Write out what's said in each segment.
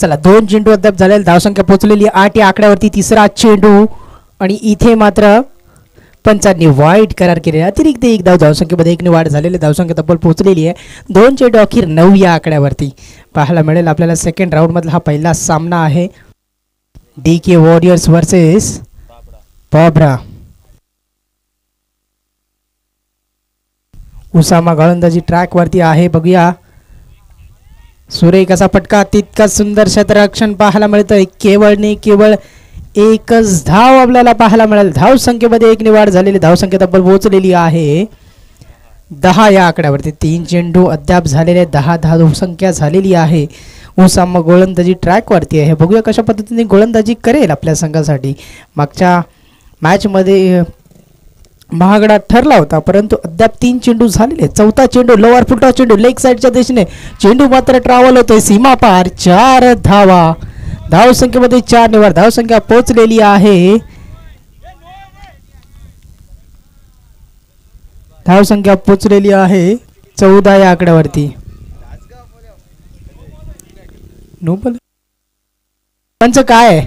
चला 2 चेंडू अद्याप झालेले, धावसंख्या पोहोचलेली 8 या आकड्यावरती. तिसरा चेंडू आणि इथे मात्र पंचांनी वाईट करार केलेला. अतिरिक्त 1 धाव, धावसंख्येमध्ये 1 ने वाढ झालेली, धावसंख्या तब्बल पोहोचलेली आहे 2 चेंडू अखेर 9 या आकड्यावरती. पाहायला मिळेल आपल्याला सेकंड राऊंड मधला हा पहिला सामना आहे DK वॉरियर्स वर्सेस बाबरा. उसामा गोलंदाजी ट्रॅक वरती आहे, बघूया सुरेख असा फटका, तितका सुंदर क्षेत्ररक्षण पाहायला मिळतंय. केवळ एकच धाव आपल्याला पाहायला मिळेल. धावसंख्येमध्ये 1 ने वाढ झालेली, धावसंख्या तब्बल पोहोचलेली आहे 10 या आकड्यावरती. 3 चेंडू अद्याप झालेले, 10 धावसंख्या झालेली आहे. उसामा गोलंदाजी ट्रॅक वरती आहे, बघूया कशा पद्धतीने गोलंदाजी करेल आपल्या संघासाठी. मागच्या मॅचमध्ये महागडा ठरला होता, परंतु अद्याप 3 चेंडू झालेले. चौथा चेंडू लोअर फुटा चेंडू लेग साईडच्या दिशेने, चेंडू मात्र ट्रॅव्हल होतोय सीमा पार. 4 धावा, धावसंख्येमध्ये 4 निवार, धावसंख्या पोहोचलेली आहे 14 या आकड्यावरती. पंच काय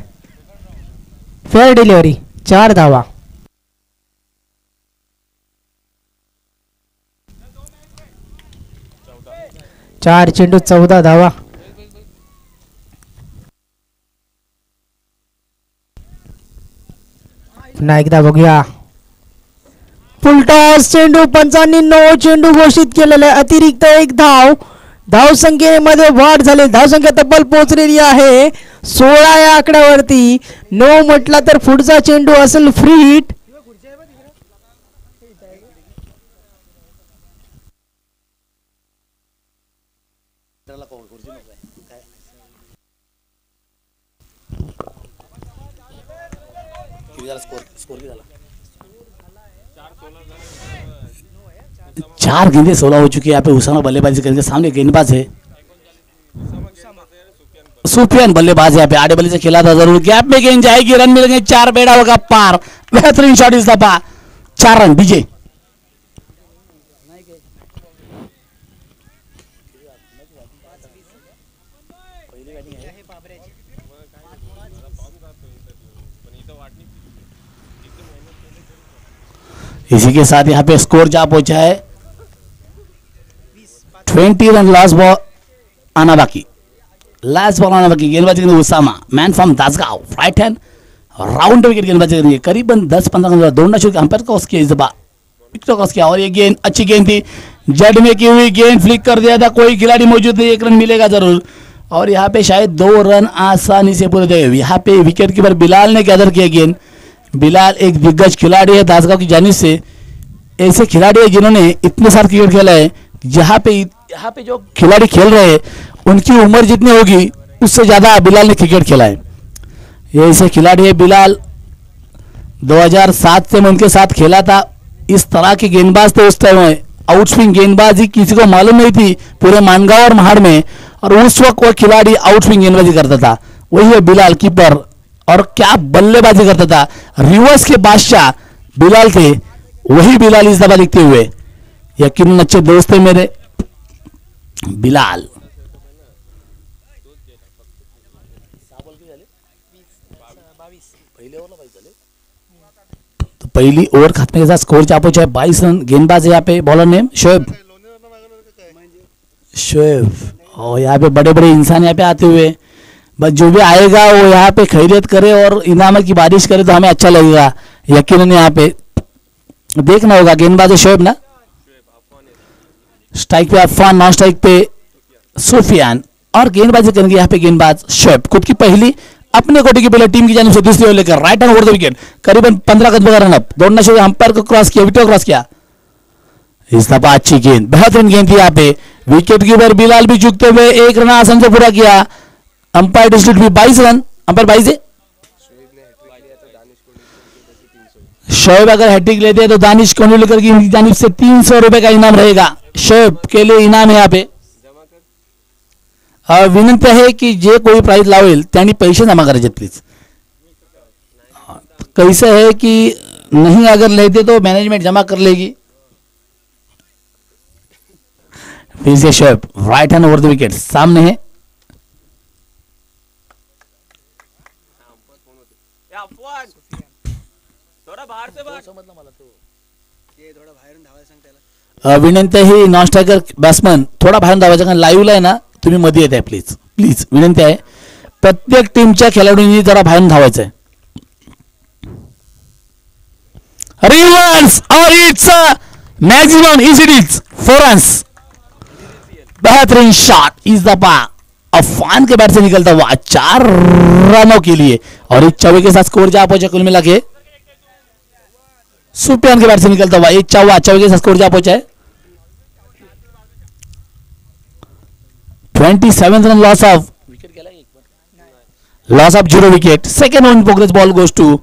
फेअर डिलिव्हरी, 4 धावा. चार चेंडू 14 धावा. पुन्हा एकदा बघूया फुलटॉस चेंडू. पंचांनी 9 चेंडू घोषित केलेले, अतिरिक्त 1 धाव, धावसंख्येमध्ये वाढ झाली, धावसंख्या तब्बल पोहोचलेली आहे 16 या आकड्यावरती. 9 म्हटला तर पुढचा चेंडू असेल फ्री हिट. चार गेंदें 16 हो चुकी है। यहाँ पे उसामा बल्लेबाजी करेंगे, सामने गेंदबाज है सुफियान बल्लेबाज है। यहाँ पे आड़े बल्ले से खेला था, जरूर गैप में गेंद जाएगी, रन मिलेंगे, 4 बेड़ा होगा पार। बेहतरीन शॉट इस दफा, 4 रन विजय। इसी के साथ यहाँ पे स्कोर जा पहुंचा है 20 रन। लास्ट बॉल आना बाकी, लास्ट बॉल आना बाकी। गेंदबाजी करेंगे Usama, man from Dasgaon, right hand round wicket गेंदबाजी करेंगे। करीबन 10-15 रन दौड़ना शुरू, अंपायर क्रॉस किया, इस बार विकेट क्रॉस किया और ये गेंद अच्छी गेंद थी, जड़ में की हुई गेंद फ्लिक कर दिया था। कोई खिलाड़ी मौजूद नहीं, 1 रन मिलेगा जरूर। और यहाँ पे शायद 2 रन आसानी से पूरे थे। यहाँ पे विकेट कीपर बिलाल ने गैदर किया गेंद। बिलाल एक दिग्गज खिलाड़ी है दासगांव की जानिब से, ऐसे खिलाड़ी है जिन्होंने इतने साल क्रिकेट खेला है। यहाँ पे जो खिलाड़ी खेल रहे हैं उनकी उम्र जितनी होगी उससे ज्यादा बिलाल ने क्रिकेट खेला है। ये ऐसे खिलाड़ी है बिलाल, 2007 से मैं उनके साथ खेला था। इस तरह के गेंदबाज थे उस टाइम में, आउटस्विंग गेंदबाजी किसी को मालूम नहीं थी पूरे मानगांव और महाड़ में, और उस वक्त वो खिलाड़ी आउटस्विंग गेंदबाजी करता था। वही है बिलाल कीपर, और क्या बल्लेबाजी करता था। रिवर्स के बादशाह बिलाल थे, वही बिलाल इस दफा दिखते हुए। यकीनन अच्छे दोस्त है मेरे बिलाल। तो पहली ओवर खत्म के साथ स्कोर जा पहुंचा है 22 रन। गेंदबाज है यहाँ पे, बॉलर नेम शोएब। और यहाँ पे बड़े बड़े इंसान यहाँ पे आते हुए, बस जो भी आएगा वो यहाँ पे खैरियत करे और इनाम की बारिश करे तो हमें अच्छा लगेगा। यकीनन यहाँ पे देखना होगा। गेंदबाज है शोएब ना, स्ट्राइक पे अफान, नॉन स्ट्राइक पे सुफियान, और गेंदबाजी करेंगे यहाँ पे गेंदबाज शोएब। खुद की पहली अपने कोटे की पहले टीम की जानिब से दूसरी ओवर लेकर right hand over the wicket, करीबन 15 कदम का रन अप। दौड़ना शुरू, अंपायर को क्रॉस किया, विकेट क्रॉस किया। इस दफा अच्छी गेंद, बेहतरीन गेंद थी यहाँ पे। विकेट कीपर बिलाल भी चूकते हुए 1 रन आसान से पूरा किया। अंपायर डिस्ट्रिक्ट भी 22 रन, अंपायर 22 है। शोएब अगर हैट्रिक लेते हैं तो दानिश कोंडुलकर की जानिब से 300 रुपए का इनाम रहेगा। शोएब के लिए इनाम है यहाँ पे। विनंती है कि जे कोई प्राइज लावेल त्यांनी पैसे जमा करायचे प्लीज। कैसे है कि नहीं अगर लेते तो मैनेजमेंट जमा कर लेगी। फिर से Shoaib, right hand over the wicket, सामने है अफवान थोडा बाहेर से बाहेर विनंती आहे नॉन स्ट्रायकर बॅट्समन थोडा बाहेर धावायचा कारण लाईव्हला आहे ना तुम्ही मध्ये येत आहे प्लीज प्लीज विनंती आहे प्रत्येक टीमच्या खेळाडूंनी जरा बाहेर धावायचं आहे रिवर्स और its maximum is it is 4 runs बेहतरीन शॉट इज द पा अफवान के बैट से निकलता हुआ 4 रनों के लिए और एक चौके के साथ स्कोर जा पहुंचा कुल मिला के सुफियान के बैट से निकलता हुआ एक चौके के साथ स्कोर जा पहुंचा है 27 run loss of 0 wicket second in progress ball goes to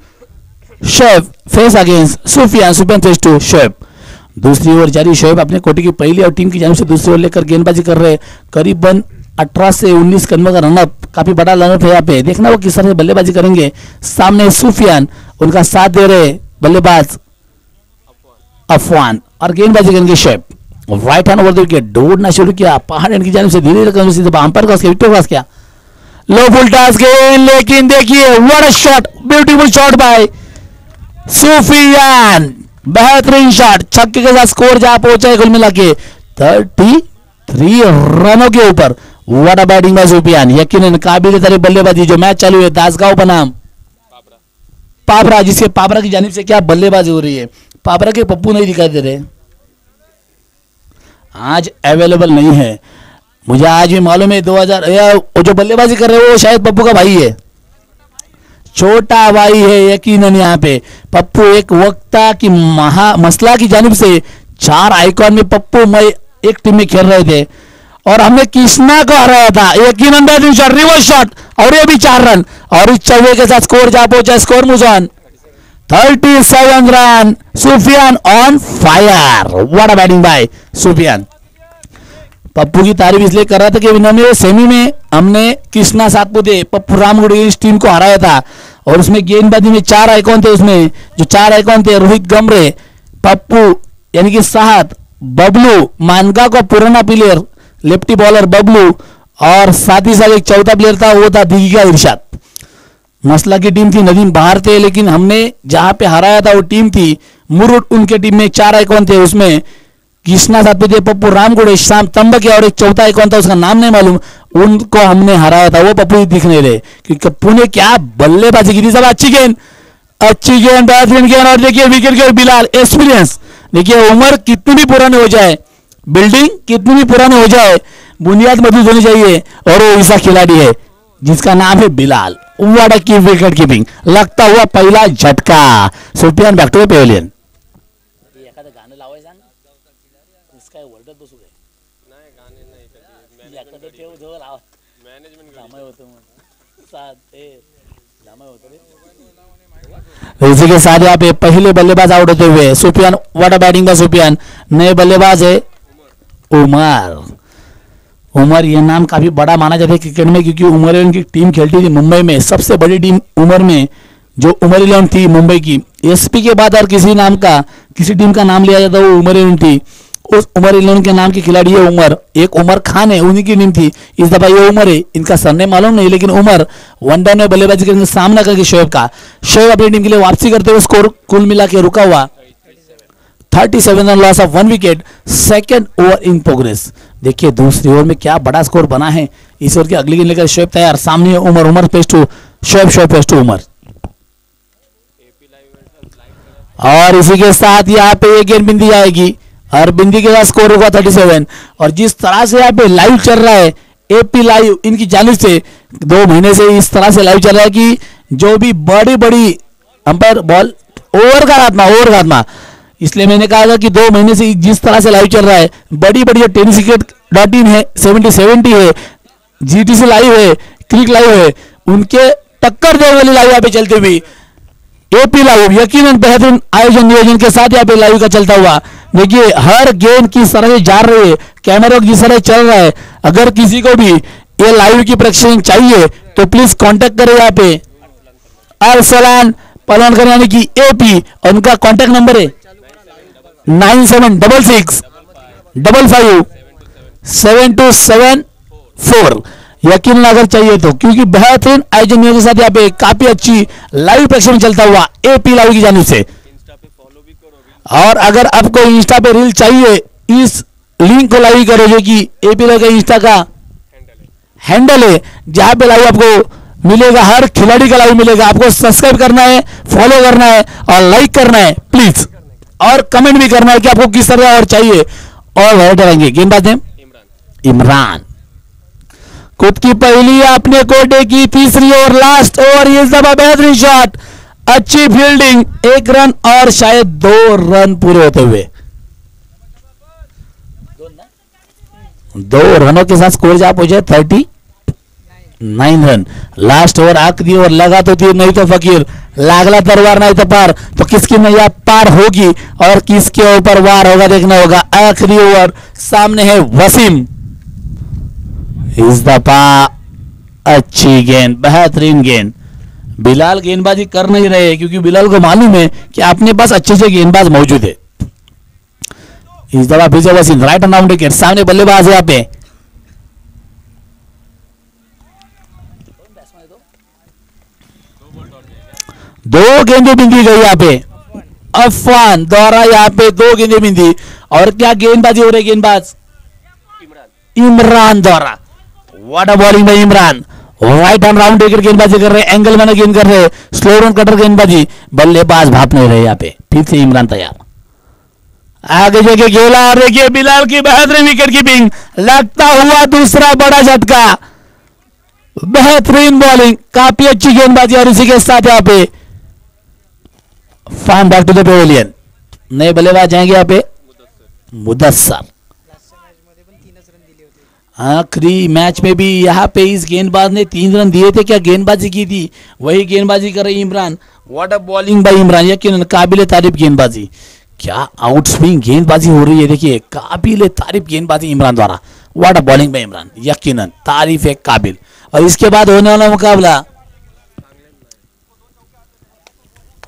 Shoaib face against Sufiyan Sufiyan face to Shoaib दूसरी ओवर जारी शोएब अपने कोटे की पहली और टीम की जानिब से दूसरी ओवर लेकर गेंदबाजी कर रहे करीबन 18 से 19 कदमों का रनअप काफी बड़ा रनअप है यहाँ पे देखना वो किस तरह से बल्लेबाजी करेंगे सामने सुफियान उनका साथ दे रहे बल्लेबाज अफवान और गेंदबाजी करेंगे Shoaib right hand over wicket दौड़ना शुरू किया पहाड़ की जानिब से धीरे धीरे अंपायर क्रॉस किया विकेट क्रॉस किया लो फुल टॉस गेंद लेकिन देखिए what a shot beautiful shot by Sufiyan बेहतरीन शॉट छक्के के साथ स्कोर जहां पहुंचा है कुल मिला के 33 रनों के ऊपर what a batting by Sufiyan यकीनन काबिल तारीफ बल्लेबाजी जो मैच चालू है दासगांव बनाम पाबरा जिसके पाबरा की जानिब से क्या बल्लेबाजी हो रही है पाबरा के पप्पू नहीं दिखाई दे रहे आज अवेलेबल नहीं है मुझे आज भी मालूम है 2000 जो बल्लेबाजी कर रहे हो वो शायद पप्पू का भाई है छोटा भाई है यकीनन यहाँ पे पप्पू एक वक्ता की मसला की जानिब से 4 आइकॉन में पप्पू मैं एक टीम में खेल रहे थे और हमने कृष्णा को हराया था यकीनन बैटिंग शॉट रिवर्स शॉट और ये भी 4 रन और इस चौके के साथ स्कोर जा पहुंचा स्कोर मुझान 37 run Sufiyan on fire what a batting by Sufiyan Pappu की तारीफ इसलिए कर रहा था कि इन्होंने सेमी में हमने कृष्णा सातपुते पप्पू रामगुड़ इस टीम को हराया था और उसमें गेंदबाजी में 4 आइकॉन थे उसमें जो 4 आइकॉन थे रोहित गमरे पप्पू यानी कि साहत बबलू मानका का पुराना प्लेयर लेफ्टी बॉलर बबलू और साथ ही साथ एक चौथा प्लेयर था वो था दिगिका इरशाद मसला की टीम थी नदीम बाहर थे लेकिन हमने जहां पे हराया था वो टीम थी मुरुट उनके टीम में 4 आइकॉन थे उसमें कृष्णा सातपुते पप्पू रामगुड़े शाम तंबके और एक चौथा आइकॉन था उसका नाम नहीं मालूम उनको हमने हराया था वो पप्पू दिखने रहे कि पप्पू ने क्या बल्लेबाजी की थी सब अच्छी गेंद बेहतरीन गेंद और देखिए विकेट के बिलाल एक्सपीरियंस देखिए उम्र कितनी भी पुरानी हो जाए बिल्डिंग कितनी भी पुरानी हो जाए बुनियाद मजबूत होनी चाहिए और वो ऐसा खिलाड़ी है जिसका नाम है Bilal what a wicket keeping लगता हुआ पहला झटका Sufiyan back to the pavilion गाणं लावायचं इसका वर्डत बसू काय नाही गाणे नाही कधी एखादं ठेव जवळ लावा मॅनेजमेंट लामाय होतं मग सात ए लामाय होतं रे इसी के साथ यहाँ पे पहले बल्लेबाज आउट होते हुए Sufiyan what a batting by Sufiyan नए बल्लेबाज है उमर उमर ये नाम काफी बड़ा माना जाता है क्रिकेट में क्योंकि उमर इलेवन की टीम खेलती थी मुंबई में सबसे बड़ी टीम उमर में जो उमर इलेवन थी मुंबई की एसपी के बाद और किसी टीम का नाम लिया जाता वो उमर इलेवन थी उस उमर इलेवन के नाम के खिलाड़ी है उमर एक उमर खान है उन्हीं की टीम थी इस दफा ये उमर है इनका सरनेम मालूम नहीं लेकिन उमर वनडे में बल्लेबाजी करने का सामना करके शोएब का शोएब अपनी टीम के लिए वापसी करते हुए स्कोर कुल मिला के रुका हुआ 37 run loss of 1 wicket second over in progress देखिए दूसरी ओवर में क्या बड़ा स्कोर बना है इस ओवर की अगली गेंद लेकर शोएब तैयार सामने Umar face to Shoaib face to Umar और इसी के साथ यहाँ पे एक गेंद बिंदी जाएगी और बिंदी के साथ स्कोर होगा 37 और जिस तरह से यहाँ पे लाइव चल रहा है एपी लाइव इनकी जानिब से 2 महीने से इस तरह से लाइव चल रहा है कि जो भी बड़ी अंपायर बॉल ओवर का आत्मा इसलिए मैंने कहा था कि 2 महीने से जिस तरह से लाइव चल रहा है बड़ी जो टेनिस क्रिकेट.in है 70 है जीटीसी लाइव है क्रिक लाइव है उनके टक्कर देने वाली लाइव यहाँ पे चलते हुए एपी लाइव यकीनन बेहतरीन आयोजन नियोजन के साथ यहाँ पे लाइव का चलता हुआ देखिए हर गेंद किस तरह से जा रही है कैमरा जिस तरह चल रहा है अगर किसी को भी ये लाइव की प्रेक्षण चाहिए तो प्लीज कांटेक्ट करें यहाँ पे अरसलान पलवनकर यानी कि एपी और उनका कांटेक्ट नंबर है 9766557274 यकीन अगर चाहिए तो, क्योंकि बेहतरीन आयोजन के साथ यहाँ पे काफी अच्छी लाइव प्रेक्षण चलता हुआ एपी लाइव की जानिब से। इंस्टा पे फॉलो भी करो और अगर आपको इंस्टा पे रील चाहिए, इस लिंक को लाइव करो, जो कि एपी लाइव का इंस्टा का हैंडल है, जहां पे लाइव आपको मिलेगा, हर खिलाड़ी का लाइव मिलेगा। आपको सब्सक्राइब करना है, फॉलो करना है और लाइक करना है प्लीज, और कमेंट भी करना है कि आपको किस तरह और चाहिए। और वैरायटी रहेंगे। गेंदबाज नेम इमरान। इमरान। खुद की पहली आपने कोटे की, तीसरी और लास्ट ओवर, ये दफा बेहतरीन शॉट, अच्छी फील्डिंग, 1 रन और शायद 2 रन पूरे होते हुए, 2 रनों के साथ स्कोर जा पहुंचे 39 रन। लास्ट ओवर, आखिरी ओवर, लगा तो तीर नहीं तो फकीर, लागला तलवार नहीं तो पार, तो किसकी नैया पार होगी और किसके ऊपर वार होगा देखना होगा। आखिरी ओवर, सामने है वसीम। इस दफा अच्छी गेंद, बेहतरीन गेंद। बिलाल गेंदबाजी कर नहीं रहे क्योंकि बिलाल को मालूम है कि अपने पास अच्छे से गेंदबाज मौजूद है। इस दफा फिर से Wasim, right hand round wicket, सामने बल्लेबाज है यहाँ पे। दो गेंदें बिंदी गई यहाँ पे, अफवान द्वारा यहाँ पे 2 गेंदें बिंदी। और क्या गेंदबाजी हो रही, गेंदबाज इमरान द्वारा। What a bowling bye Imran, right hand round wicket गेंदबाजी कर रहे, एंगल मैंने गेंद कर रहे, स्लो रन कटर गेंदबाजी, बल्लेबाज भाप नहीं रहे यहाँ पे। फिर से इमरान तैयार, आगे जगह खेला और देखिए बिलाल की बेहतरीन विकेट कीपिंग, लगता हुआ दूसरा बड़ा झटका, बेहतरीन बॉलिंग, काफी अच्छी गेंदबाजी। और इसी के साथ यहाँ पे form back to the pavilion, नए बल्लेबाज जाएंगे यहाँ पे मुदस्सर। आखिरी मैच में भी यहाँ पे इस गेंदबाज ने 3 रन दिए थे, क्या गेंदबाजी की थी, वही गेंदबाजी कर रहे Imran. What a bowling bye Imran, यकीनन काबिल तारीफ गेंदबाजी, क्या आउटस्विंग गेंदबाजी हो रही है, देखिए काबिल तारीफ गेंदबाजी इमरान द्वारा। What a bowling bye Imran, यकीनन तारीफ है काबिल। और इसके बाद होने वाला मुकाबला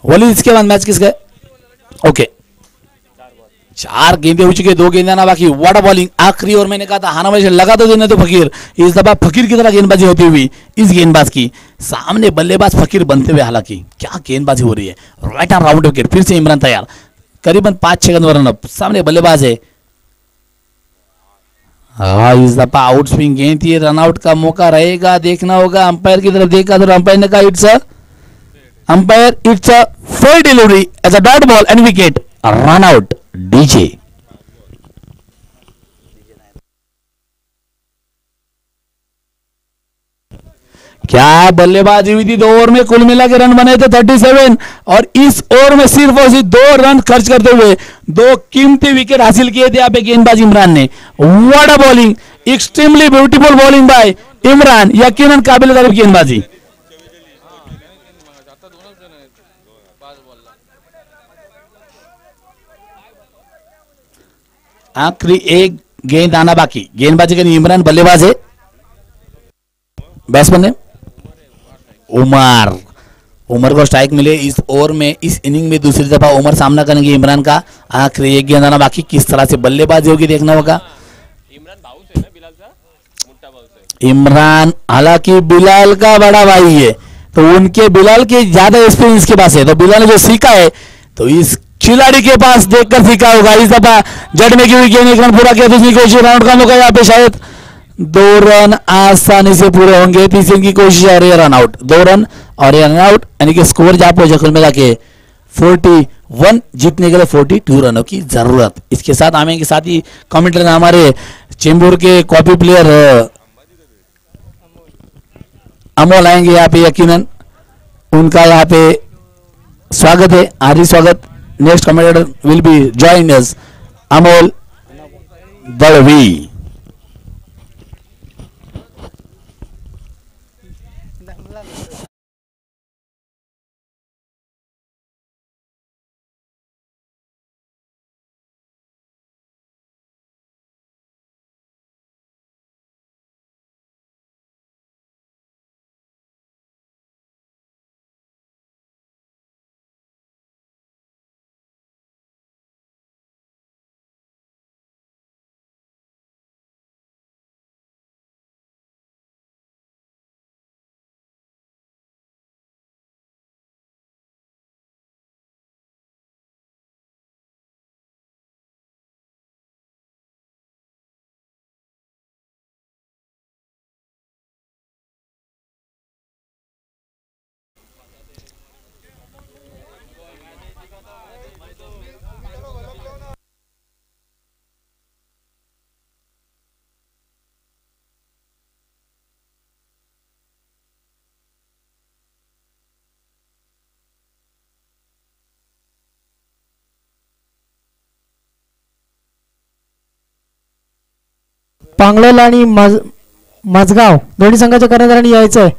वली, इसके बाद मैच किसका है? ओके, 4 गेंदे हो चुके, 2 गेंदे ना बाकी। व्हाट अ बॉलिंग, आखिरी ओवर मैंने कहा था हाना भाई लगा तो देने तो फकीर, इस दफा फकीर की तरह गेंदबाजी होती हुई इस गेंदबाज की, सामने बल्लेबाज फकीर बनते हुए, हालांकि क्या गेंदबाजी हो रही है। राइट हैंड राउंड विकेट, फिर से इमरान तैयार, करीबन 5-6 गेंद रन अप, सामने बल्लेबाज है। हाँ, इस दफा आउट स्विंग गेंद थी, रनआउट का मौका रहेगा, देखना होगा। अंपायर की तरफ देखा तो अंपायर ने कहा it's a fair delivery as a dot ball end wicket, run out DJ. क्या बल्लेबाजी हुई थी 2 ओवर में, कुल मिला के रन बने थे 37, और इस ओवर में सिर्फ और सिर्फ 2 रन खर्च करते हुए 2 कीमती विकेट हासिल किए थे यहाँ पे गेंदबाज इमरान ने। What a bowling, extremely beautiful bowling bye Imran, यकीनन काबिल तारीफ गेंदबाजी। आखिरी एक गेंद आना बाकी, गेंदबाजी के इमरान, बल्लेबाज है, बैट्समैन है उमर। उमर को स्ट्राइक मिले इस ओवर में, इस इनिंग में दूसरी दफा उमर सामना करेंगे इमरान का। आखिरी एक गेंद आना बाकी, किस तरह से बल्लेबाजी होगी देखना होगा। इमरान भाऊ से ना, बिलाल सा मुट्टा भाऊ से। इमरान हालांकि बिलाल का बड़ा भाई है, तो उनके बिलाल के ज्यादा एक्सपीरियंस के पास है, तो बिलाल ने जो सीखा है तो इस खिलाड़ी के पास देखकर सीखा होगा। इस दफा जड़ में क्योंकि गेंद 1 रन पूरा किया, दूसरी कोशिश राउंड का मौका, यहाँ पे शायद 2 रन आसानी से पूरे होंगे। तीसरी की कोशिश आ रही है, रन आउट, 2 रन और रन आउट, यानी कि स्कोर जा पहुंचे कुल मिला के 41, जीतने के लिए 42 रनों की जरूरत। इसके साथ आने के साथ ही कमेंटेटर हमारे चेंबूर के कॉपी प्लेयर अमोल आएंगे यहाँ पे, यकीनन उनका यहाँ पे स्वागत है, हार्दिक स्वागत। Next commentator will be join us Amol Dalvi. पांगलोल आणि माझगाव दोन्ही संघाच्या कर्णधारांनी यायचंय.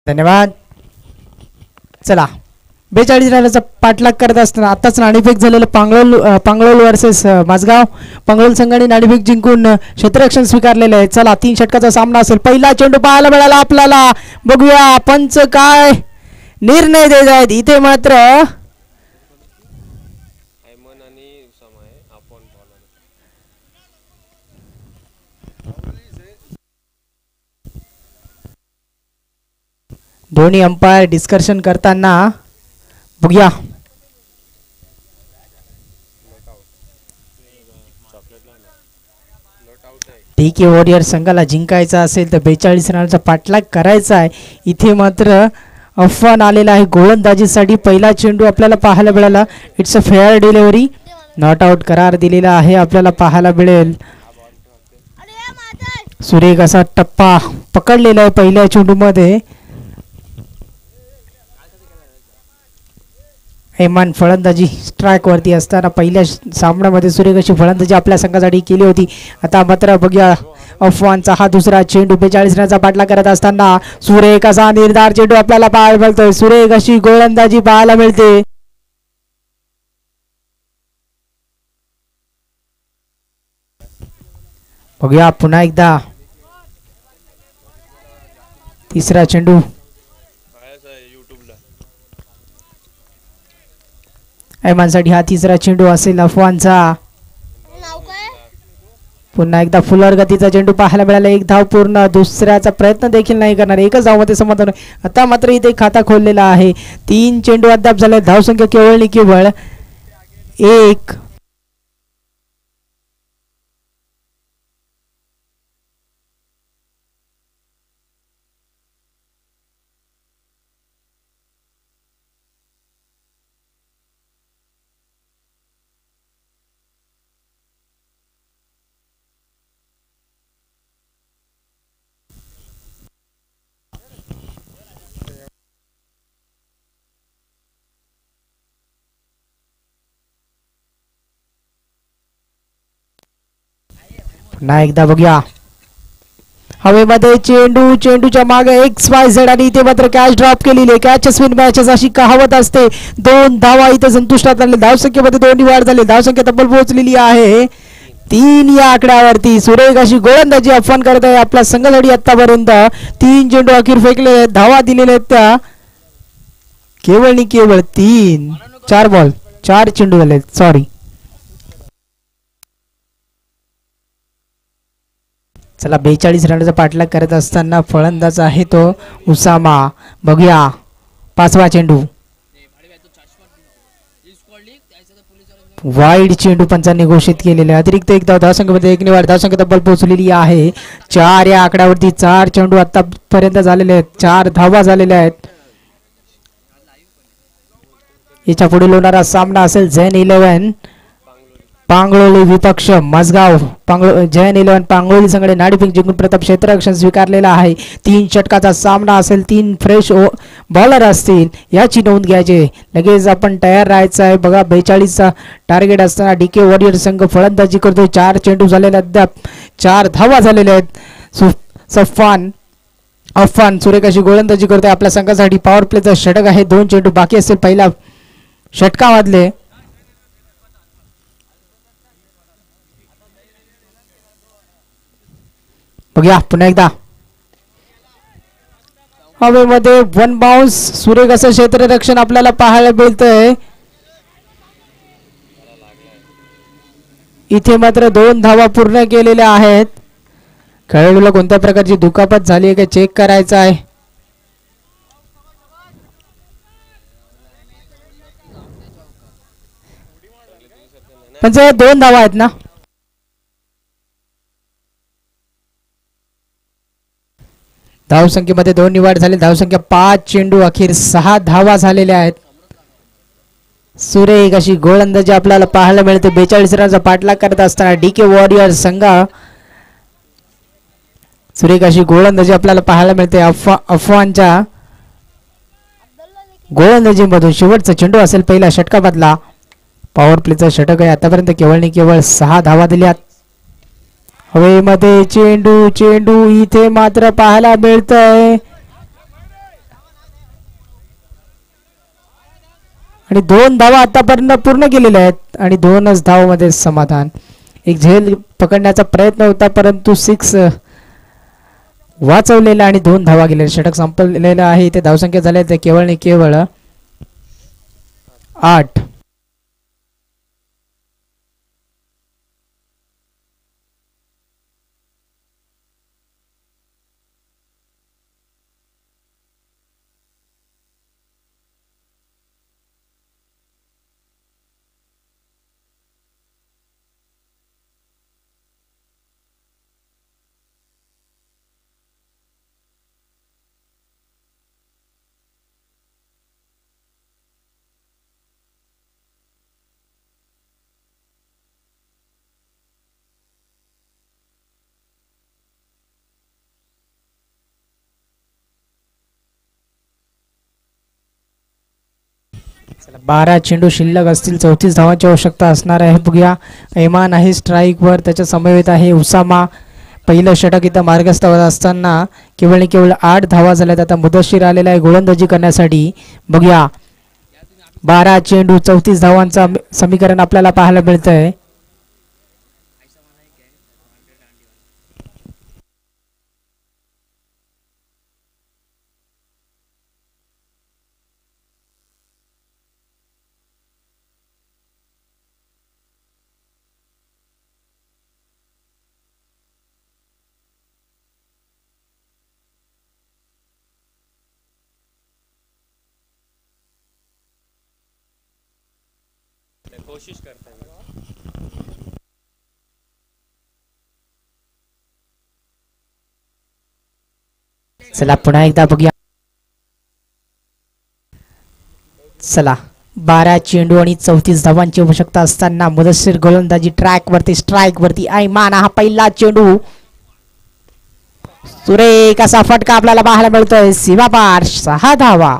धन्यवाद. चला 42 रनाचा पाठलाग करत असताना आताच नाणेफेक झालेलं पांगलोल वर्सेस माझगाव. पांगलोल संघाने नाणेफेक जिंकून क्षेत्ररक्षण स्वीकारलेलं आहे. चला 3 षटकाचा सामना असेल. पहिला चेंडू पाहायला मिळाला आपल्याला. बघूया पंच काय निर्णय देत आहेत. इथे मात्र ऐमन आणि उसामा आहे आपण बॉलर. दोन्ही अंपायर डिस्कशन करताना बघूया. टीके वॉरियर संघाला जिंकायचा असेल तर 42 रनाचा पाठलाग करायचा आहे. इथे मात्र आव्हान आलेला आहे गोलंदाजीसाठी. पहिला चेंडू आपल्याला पाहायला मिळाला. It's a fair delivery. Not out करार दिलेला आहे आपल्याला पाहायला मिळेल. सुरेख असा टप्पा पकडलेला आहे पहिल्या चेंडूमध्ये. हेमान फलंदाजी स्ट्राईक वरती असताना पहिल्या सामन्यामध्ये सुरेख अशी फलंदाजी आपल्या संघासाठी केली होती. आता मात्र बघूया अफवानचा हा दुसरा चेंडू. 42 रनाचा पाठलाग करत असताना सुरेख असा निर्धार चेंडू आपल्याला पाहायला मिळतोय. सुरेख अशी गोलंदाजी पाहायला मिळते. बघूया पुन्हा एकदा तिसरा चेंडू. ऐमानसाठी हा तिसरा चेंडू असेल अफवानचा. पुन्हा एकदा फुलर गतीचा चेंडू पाहायला मिळाला. एक धाव पूर्ण. दुसऱ्याचा प्रयत्न देखील नाही करणार. एकच धावमध्ये समाधान. आता मात्र इथे खाता खोललेला आहे. 3 चेंडू अद्याप झाले. धावसंख्या केवळ केवळ 1. पुन्हा एकदा बघूया. हवेमध्ये चेंडूच्या मागे XYZ आणि इथे मात्र कॅच ड्रॉप केलेली आहे. कॅच स्विन मॅचेस अशी कहावत असते. 2 धावा इथे संतुष्टात आणले. धावसंख्येमध्ये 2 वाढ झाली. धावसंख्या तब्बल पोहोचलेली आहे 3 या आकड्यावरती. सुरेख अशी गोलंदाजी अफवान करत आहे आपला संघासाठी. आतापर्यंत 3 चेंडू अखेर फेकले आहेत. धावा दिलेल्या आहेत त्या केवळ 3. 4 बॉल 4 चेंडू झाले. सॉरी. चला 42 रनाचा पाठलाग करत असताना फलंदाज आहे तो उसामा. बघूया 5वा चेंडू वाईड चेंडू पंचांनी घोषित केलेले. अतिरिक्त एक धावसंख्येमध्ये एक निवड. धावसंख्या तब्बल पोहोचलेली आहे 4 या आकड्यावरती. 4 चेंडू आतापर्यंत झालेले आहेत. 4 धावा झालेल्या आहेत. याच्या पुढील होणारा सामना असेल झेन 11 पांगळोली विपक्ष मसगाव. झेन 11 पांगळोली संघाने नाणेफेक जिंकून प्रथम क्षेत्ररक्षण स्वीकारलेला आहे. 3 षटकाचा सामना असेल. 3 फ्रेश बॉलर असतील याची नोंद घ्यायची. लगेच आपण तयार राहायचं आहे. बघा 42चा टार्गेट असताना डीके वॉरियर संघ फलंदाजी करतोय. 4 चेंडू झालेले अद्याप 4 धावा झालेल्या आहेत. अफान सुरेख अशी गोलंदाजी करतोय आपल्या संघासाठी. पॉवर प्लेचा षटक आहे. 2 चेंडू बाकी असतील पहिल्या षटकामधले. बघूया पुन्हा एकदा हवेमध्ये 1 बाउन्स. सुरेख असं क्षेत्ररक्षण आपल्याला पाहायला मिळतंय. इथे मात्र 2 धावा पूर्ण केलेल्या आहेत. खेळाडूला कोणत्या प्रकारची दुखापत झाली आहे का चेक करायचं आहे. पण 2 धावा आहेत ना. धावसंख्येमध्ये 2 निवड झाले. धावसंख्या 5 चेंडू अखेर 6 धावा झालेल्या आहेत. सुरेख अशी गोलंदाजी आपल्याला पाहायला मिळते. 42 रनचा पाठलाग करत असताना डीके वॉरियर संघ सुरेख अशी गोलंदाजी आपल्याला पाहायला मिळते. अफवानच्या गोलंदाजीमधून शेवटचा चेंडू असेल पहिल्या षटकामधला. पॉवर प्लेचा षटक आहे. आतापर्यंत केवळ 6 धावा दिल्यात. हवेमध्ये चेंडू इथे मात्र पाहायला मिळतंय आणि 2 धावा आतापर्यंत पूर्ण केलेल्या आहेत आणि 2च धावामध्ये समाधान. एक झेल पकडण्याचा प्रयत्न होता परंतु 6 वाचवलेला आणि 2 धावा गेलेल्या. षटक संपलेलं आहे. इथे धावसंख्या झाल्या ते केवळ 8. चला 12 चेंडू शिल्लक असतील. 34 धावांची आवश्यकता असणार आहे. बघूया ऐमान आहे स्ट्राईक वर. त्याच्या समवेत आहे उसामा. पहिलं षटक इथं मार्गस्थावर असताना केवळ 8 धावा झाल्यात. आता मुदशीर आलेला आहे गोलंदाजी करण्यासाठी. बघूया 12 चेंडू 34 धावांचा समीकरण आपल्याला पाहायला मिळतंय. कोशिश करता है. चला पुन्हा एकदा बघूया. चला 12 चेंडू आणि 34 धावांची आवश्यकता असताना मुदस्सीर गोलंदाजी ट्रॅक वरती स्ट्राईक वरती. ऐमान हा पहिला चेंडू. सुरेख असा फटका आपल्याला पाहायला मिळतोय. सीमापार 6 धावा.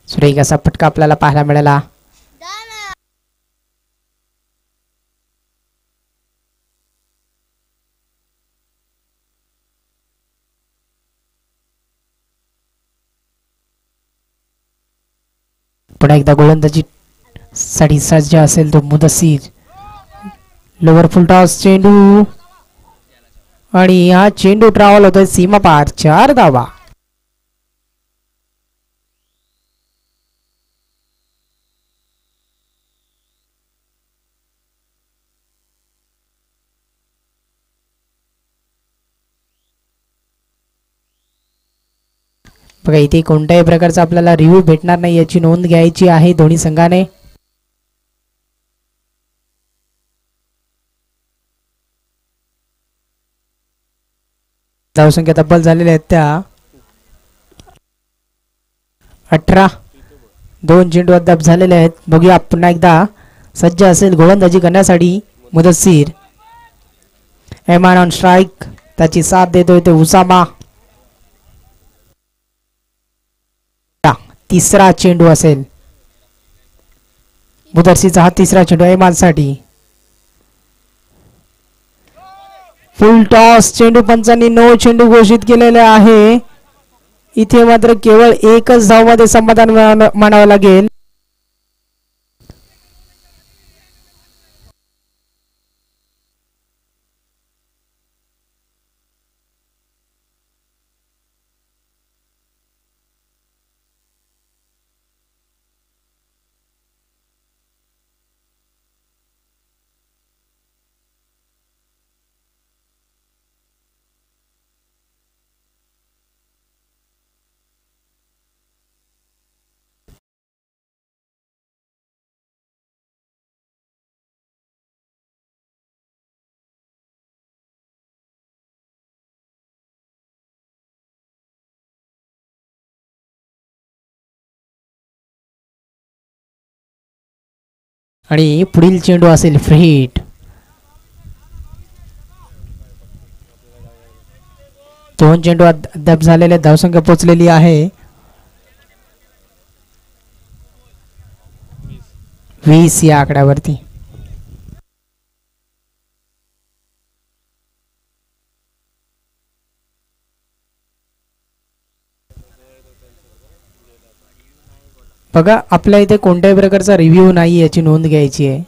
सुरेख असा फटका आपल्याला पाहायला मिळाला. पुन्हा एकदा गोलंदाजी साठी सज्ज असेल तो मुदसीर. लोवर फुल टॉस चेंडू आणि हा चेंडू ट्रॅव्हल होतोय सीमा पार. 4 धावा. बघा इथे कोणत्याही प्रकारचा आपल्याला रिव्ह्यू भेटणार नाही याची नोंद घ्यायची आहे दोन्ही संघाने. धावसंख्या तब्बल झालेल्या आहेत त्या 18. 2 चेंडू अद्याप झालेले आहेत. बघूया पुन्हा एकदा सज्ज असेल गोलंदाजी करण्यासाठी मुदस्सीर. एमान ऑन स्ट्राईक, त्याची साथ देतोय ते उसामा. तिसरा चेंडू असेल मुदस्सीरचा, हा तिसरा चेंडू एमानसाठी. फुल टॉस, चेंडू पंचांनी नो चेंडू घोषित केलेले आहे. इथे मात्र केवळ एकच धावमध्ये समाधान मानावं लागेल. आणि पुढील चेंडू असेल फ्री हिट. दोन चेंडू अद्याप झालेले, धावसंख्या पोहोचलेली आहे 20 या आकड्यावरती. बघा आपल्या इथे कोणत्याही प्रकारचा रिव्ह्यू नाही याची नोंद घ्यायची आहे.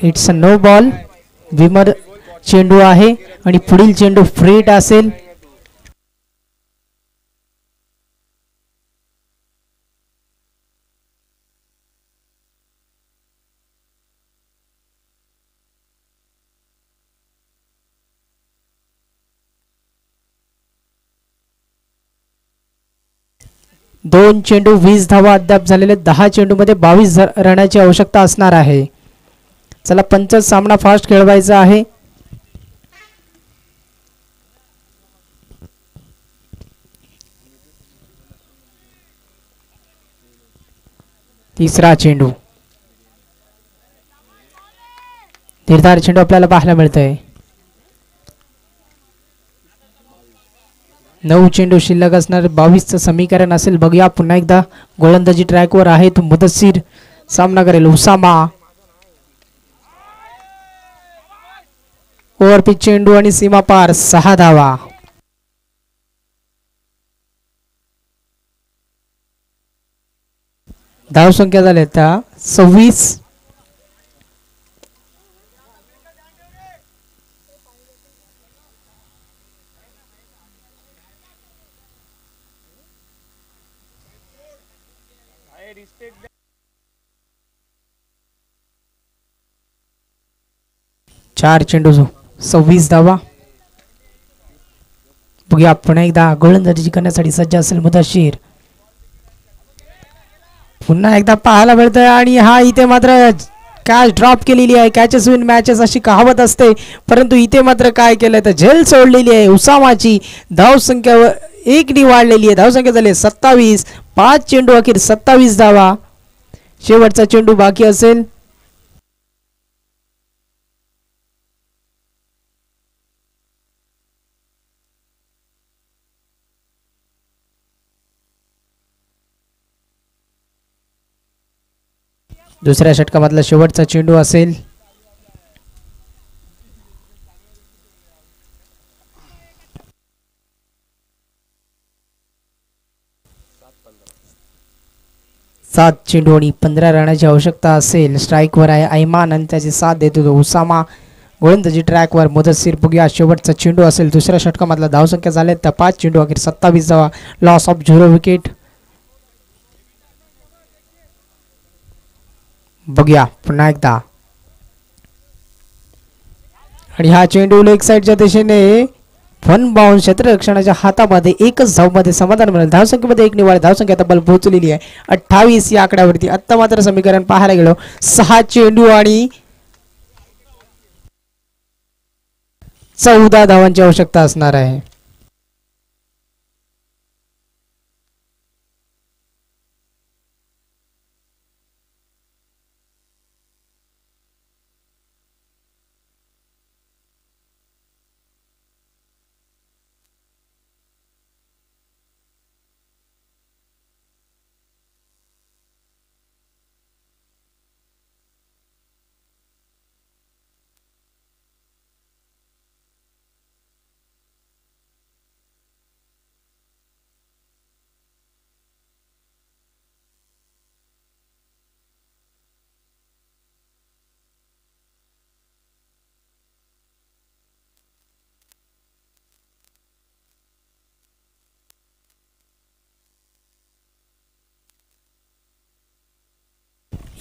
It's a no ball. विमर चेंडू आहे आणि पुढील चेंडू फ्री हिट असेल. दोन चेंडू 20 धावा अद्याप झालेले. 10 चेंडू मध्ये 22 रनाची आवश्यकता असणार आहे. चला पंच सामना फास्ट खेळवायचा आहे. तिसरा चेंडू. निर्धार चेंडू आपल्याला पाहायला मिळतोय. 9 चेंडू शिल्लक असणार. 22चं समीकरण असेल. बघूया पुन्हा एकदा गोलंदाजी ट्रॅकवर आहे तो मुदस्सीर सामना करेल. उसामा ओव्हरपिच चेंडू आणि सीमा पार. 6 धावा. धाव संख्या झाल्या त्या 26. चार चेंडू 26 धावा. बघूया पुन्हा एकदा गोलंदाजी करण्यासाठी सज्ज असेल मुदस्सीर. पुन्हा एकदा पाहायला मिळतंय आणि हा इथे मात्र कॅच ड्रॉप केलेली आहे. कॅचेस विन मॅचेस अशी कहावत असते, परंतु इथे मात्र काय केलंय तर झेल सोडलेली आहे. उसामाची धाव संख्या 1 वाढलेली आहे. धाव संख्या झाली 27. 5 चेंडू अखेर 27 धावा. शेवटचा चेंडू बाकी असेल. दुसऱ्या षटकामधला शेवटचा चेंडू असेल. सात चेंडू आणि 15 रनाची आवश्यकता असेल. स्ट्राईकवर आहे ऐमान आणि त्याची साथ देतो तो उसामा. गोलंदाजी ट्रॅकवर मुदस्सीर. बघूया शेवटचा चेंडू असेल. दुसऱ्या षटकामधला धावसंख्या झाल्या त्या 5 चेंडू अखेर 27 धावा. Loss of 0 wicket. बघूया पुन्हा एकदा आणि हा चेंडू लेग साईडच्या दिशेने वन बाउंड क्षेत्ररक्षणाच्या हातामध्ये. एकच धावमध्ये समाधान मिळेल. धावसंख्येमध्ये 1 निवाड. धावसंख्या तब्बल पोहोचलेली आहे 28 या आकड्यावरती. आत्ता मात्र समीकरण पाहायला गेलो 6 चेंडू आणि 14 धावांची आवश्यकता असणार आहे.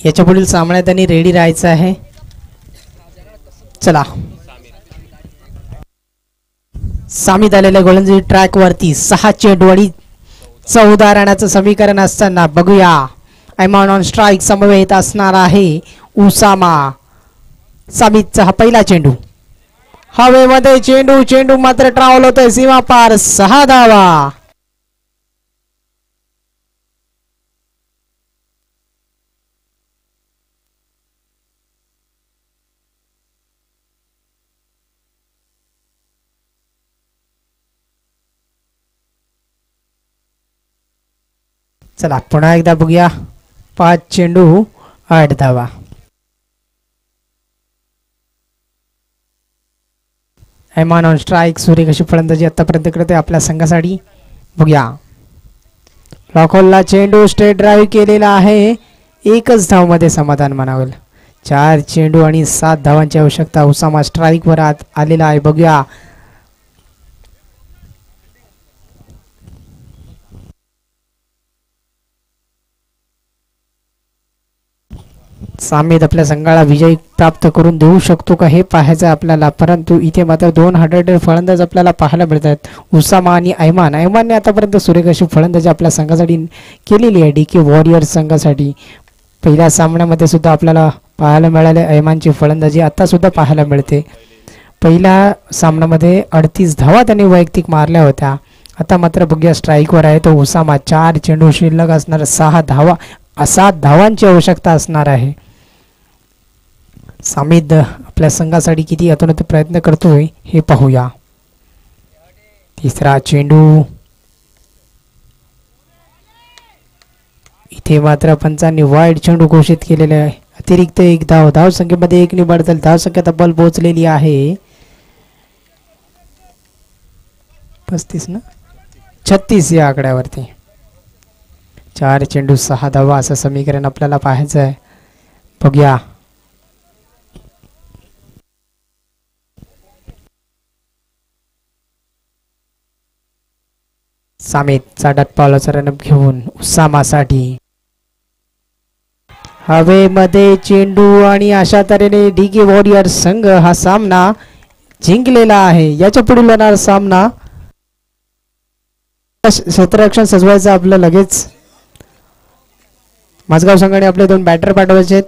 याच्या पुढील सामन्यात त्यांनी रेडी राहायचं आहे. चला सामीत आलेल्या गोलंदाजी ट्रॅक वरती 6 चेंडू आणि 14 रनाचं समीकरण असताना बघूया ऐमान ऑन स्ट्राईक समवेत असणार आहे उसामा. सामीतचा हा पहिला चेंडू हवेमध्ये. चेंडू मात्र ट्रॅव्हल होतोय सीमा पार. 6 धावा. चला पुन्हा एकदा बघूया 5 चेंडू 8 धावा. ऐमान ऑन स्ट्राईक. सूर्य कशी फलंदाजी आतापर्यंत करते आपल्या संघासाठी. बघूया लॉकॉलला चेंडू स्ट्रेट ड्राईव्ह केलेला आहे. एकच धाव मध्ये समाधान मानावेल. 4 चेंडू आणि 7 धावांची आवश्यकता. उसामा स्ट्राईक वर आलेला आहे. बघूया सामीद आपल्या संघाला विजय प्राप्त करून देऊ शकतो का हे पाहायचं आपल्याला. परंतु इथे मात्र 2 हार्डेड फलंदाज आपल्याला पाहायला मिळत आहेत. उसामा आणि ऐमानने आतापर्यंत सुरेख अशी फलंदाजी आपल्या संघासाठी केलेली आहे. DK वॉरियर्स संघासाठी पहिल्या सामन्यामध्ये सुद्धा आपल्याला पाहायला मिळाले. ऐमानची फलंदाजी आता सुद्धा पाहायला मिळते. पहिल्या सामन्यामध्ये 38 धावा त्यांनी वैयक्तिक मारल्या होत्या. आता मात्र बघूया स्ट्राईकवर आहे तो उसामा. 4 चेंडू शिल्लक असणार, 7 धावांची आवश्यकता असणार आहे. सामीद आपल्या संघासाठी किती अतोनात प्रयत्न करतोय हे पाहूया. तिसरा चेंडू इथे मात्र पंचांनी वाईड चेंडू घोषित केलेले आहे. अतिरिक्त 1 धाव. धावसंख्येमध्ये 1 ने बदल. धावसंख्या तब्बल पोहोचलेली आहे 35 ना 36 या आकड्यावरती. 4 चेंडू 6 धावा असं समीकरण आपल्याला पाहायचं आहे. बघूया सामीदचा डटपावलाचा रनअप घेऊन उसामासाठी हवेमध्ये चेंडू आणि अशा तऱ्हेने DK वॉरियर्स संघ हा सामना जिंकलेला आहे. याच्या पुढील होणारा सामना क्षेत्ररक्षण सजवायचं आपलं लगेच. माझगाव संघाने आपले 2 बॅटर पाठवायचे आहेत.